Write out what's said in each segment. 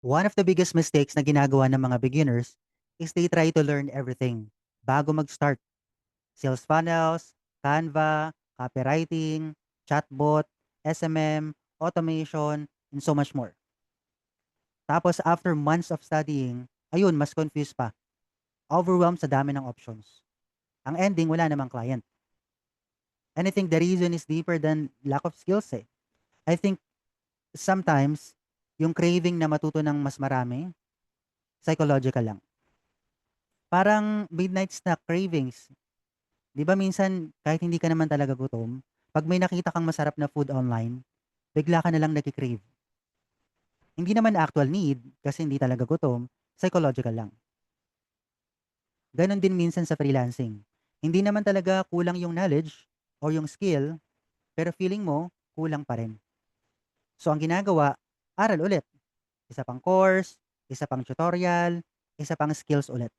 One of the biggest mistakes na ginagawa ng mga beginners is they try to learn everything bago mag-start. Sales funnels, Canva, copywriting, chatbot, SMM, automation, and so much more. Tapos after months of studying, ayun, mas confused pa. Overwhelmed sa dami ng options. Ang ending, wala namang client. And I think the reason is deeper than lack of skills eh. I think sometimes, yung craving na matuto ng mas marami, psychological lang. Parang midnight snack cravings. 'Di ba minsan kahit hindi ka naman talaga gutom, 'pag may nakita kang masarap na food online, bigla ka na lang nagki-crave. Hindi naman actual need kasi hindi talaga gutom, psychological lang. Gano'n din minsan sa freelancing. Hindi naman talaga kulang yung knowledge or yung skill, pero feeling mo kulang pa rin. So ang ginagawa, aral ulit. Isa pang course, isa pang tutorial, isa pang skills ulit.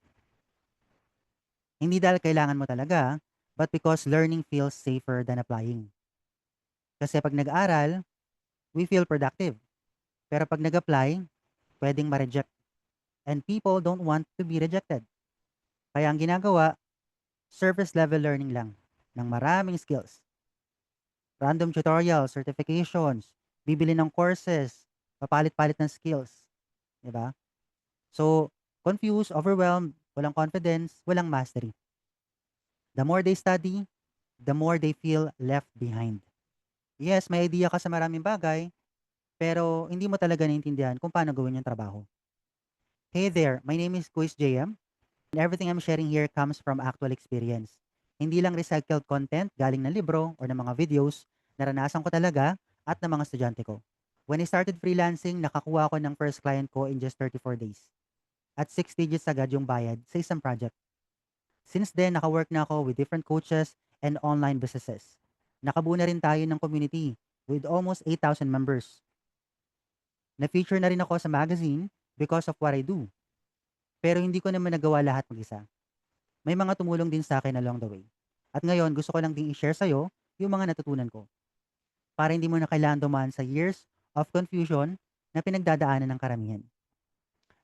Hindi dahil kailangan mo talaga, but because learning feels safer than applying. Kasi 'pag nag-aral, we feel productive. Pero 'pag nag-apply, puwedeng ma-reject, and people don't want to be rejected. Kaya ang ginagawa, surface level learning lang ng maraming skills. Random tutorials, certifications, bibili ng courses, papalit-palit ng skills, 'di ba? So, confused, overwhelmed, walang confidence, walang mastery. The more they study, the more they feel left behind. Yes, may idea ka sa maraming bagay, pero hindi mo talaga naintindihan kung paano gawin yung trabaho. Hey there, my name is Quiz JM, and everything I'm sharing here comes from actual experience. Hindi lang recycled content galing ng libro or ng mga videos, naranasan ko talaga at ng mga estudyante ko. When I started freelancing, nakakuha ako ng first client ko in just 34 days. At 6 digits agad yung bayad sa isang project. Since then, naka-work na ako with different coaches and online businesses. Nakabuo na rin tayo ng community with almost 8,000 members. Na-feature na rin ako sa magazine because of what I do. Pero hindi ko naman nagawa lahat mag-isa. May mga tumulong din sa akin along the way. At ngayon, gusto ko lang din i-share sa'yo yung mga natutunan ko. Para hindi mo na kailangan dumaan sa years of confusion na pinagdadaanan ng karamihan.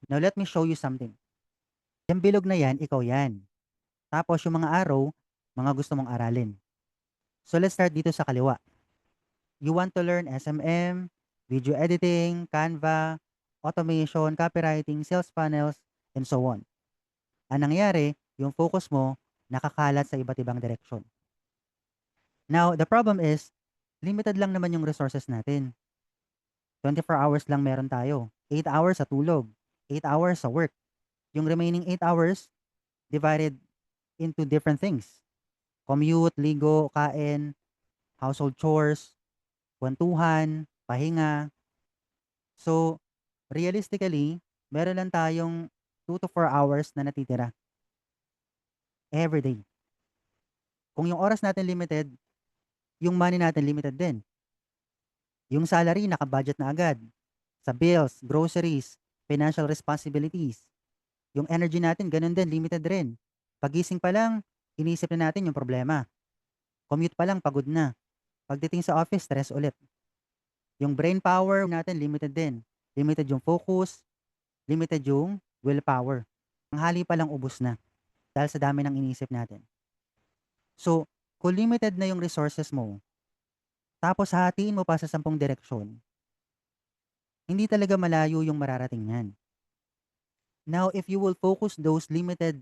Now, let me show you something. Yung bilog na yan, ikaw yan. Tapos yung mga arrow, mga gusto mong aralin. So, let's start dito sa kaliwa. You want to learn SMM, video editing, Canva, automation, copywriting, sales funnels, and so on. Ang nangyayari, yung focus mo nakakalat sa iba't ibang direksyon. Now, the problem is, limited lang naman yung resources natin. 24 hours lang meron tayo. 8 hours sa tulog, 8 hours sa work. Yung remaining 8 hours, divided into different things. Commute, ligo, kain, household chores, kwentuhan, pahinga. So, realistically, meron lang tayong 2 to 4 hours na natitira every day. Kung yung oras natin limited, yung money natin limited din. Yung salary naka-budget na agad sa bills, groceries, financial responsibilities. Yung energy natin gano'n din, limited rin. Paggising pa lang, iniisip na natin yung problema. Commute pa lang, pagod na. Pagdating sa office, stress ulit. Yung brain power natin limited din. Limited yung focus, limited yung willpower. Ang hali pa lang ubos na dahil sa dami ng iniisip natin. So, kung limited na yung resources mo, tapos hahatiin mo pa sa 10 direksyon, hindi talaga malayo yung mararating niyan. Now, if you will focus those limited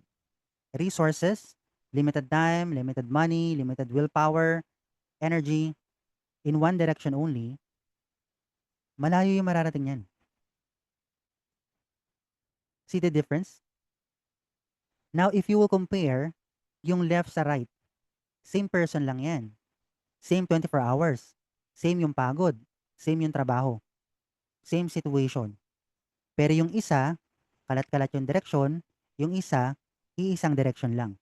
resources, limited time, limited money, limited willpower, energy, in one direction only, malayo yung mararating niyan. See the difference? Now, if you will compare yung left sa right, same person lang yan. Same 24 hours. Same yung pagod. Same yung trabaho. Same situation. Pero yung isa, kalat-kalat yung direksyon. Yung isa, iisang direction lang.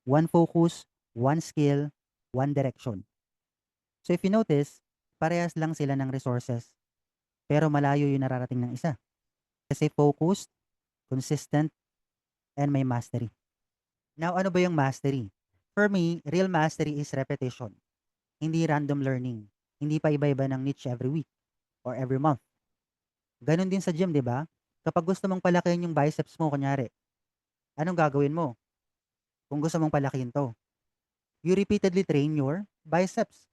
One focus, one skill, one direction. So if you notice, parehas lang sila ng resources. Pero malayo yung nararating ng isa. Kasi focused, consistent, and may mastery. Now, ano ba yung mastery? For me, real mastery is repetition. Hindi random learning. Hindi pa iba-iba ng niche every week or every month. Ganon din sa gym, di ba? Kapag gusto mong palakihin yung biceps mo kunyari, anong gagawin mo kung gusto mong palakihin 'to? You repeatedly train your biceps.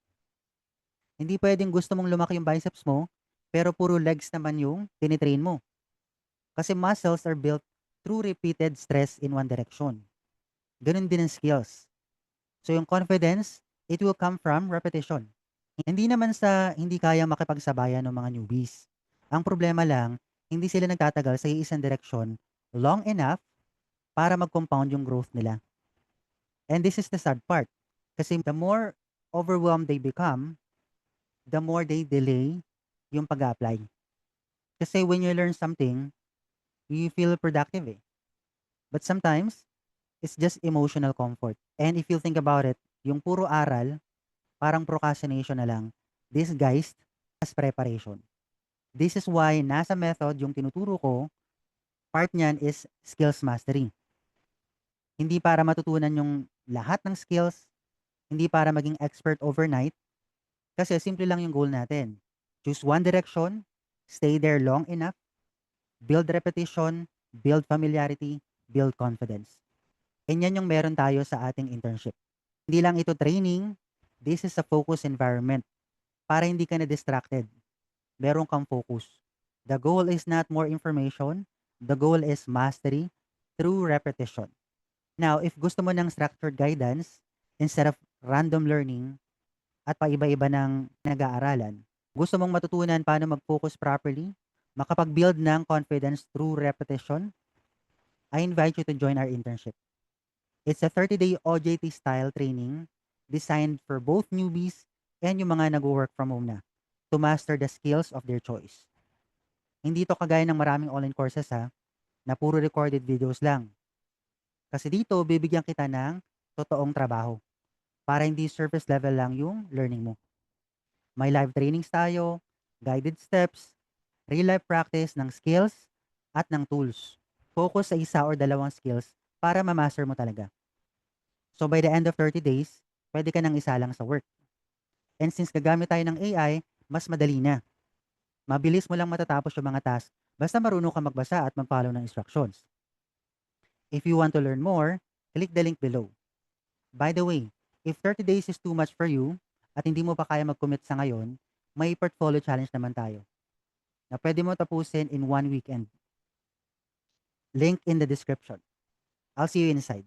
Hindi puwedeng gusto mong lumaki yung biceps mo, pero puro legs naman yung tini mo. Kasi muscles are built through repeated stress in one direction. Gano'n din ang skills. So yung confidence, it will come from repetition. Hindi naman sa hindi kayang makipagsabayan ng mga newbies. Ang problema lang, hindi sila nagtatagal sa iisang direksyon long enough para mag-compound yung growth nila. And this is the sad part. Kasi the more overwhelmed they become, the more they delay yung pag-a-apply. Kasi when you learn something, you feel productive eh. But sometimes, it's just emotional comfort. And if you think about it, yung puro aral, parang procrastination na lang, disguised as preparation. This is why nasa method yung tinuturo ko, part niyan is skills mastery. Hindi para matutunan yung lahat ng skills, hindi para maging expert overnight, kasi simple lang yung goal natin. Choose one direction, stay there long enough, build repetition, build familiarity, build confidence. And yan yung meron tayo sa ating internship. Hindi lang ito training, this is a focus environment para hindi ka na distracted. Meron kang focus. The goal is not more information, the goal is mastery through repetition. Now, if gusto mo ng structured guidance instead of random learning at paiba-iba ng nag-aaralan, gusto mong matutunan paano mag-focus properly, makapag-build ng confidence through repetition, I invite you to join our internship. It's a 30-day OJT style training designed for both newbies and yung mga nag-work from home na to master the skills of their choice. Hindi to kagaya ng maraming online courses ha, na puro recorded videos lang. Kasi dito, bibigyan kita ng totoong trabaho para hindi surface level lang yung learning mo. May live trainings tayo, guided steps, real life practice ng skills at ng tools. Focus sa isa or dalawang skills para ma-master mo talaga. So by the end of 30 days, pwede ka nang isalang sa work. And since gagamit tayo ng AI, mas madali na. Mabilis mo lang matatapos yung mga task basta marunong ka magbasa at mag-follow ng instructions. If you want to learn more, click the link below. By the way, if 30 days is too much for you at hindi mo pa kaya mag-commit sa ngayon, may portfolio challenge naman tayo na pwede mo tapusin in one weekend. Link in the description. I'll see you inside.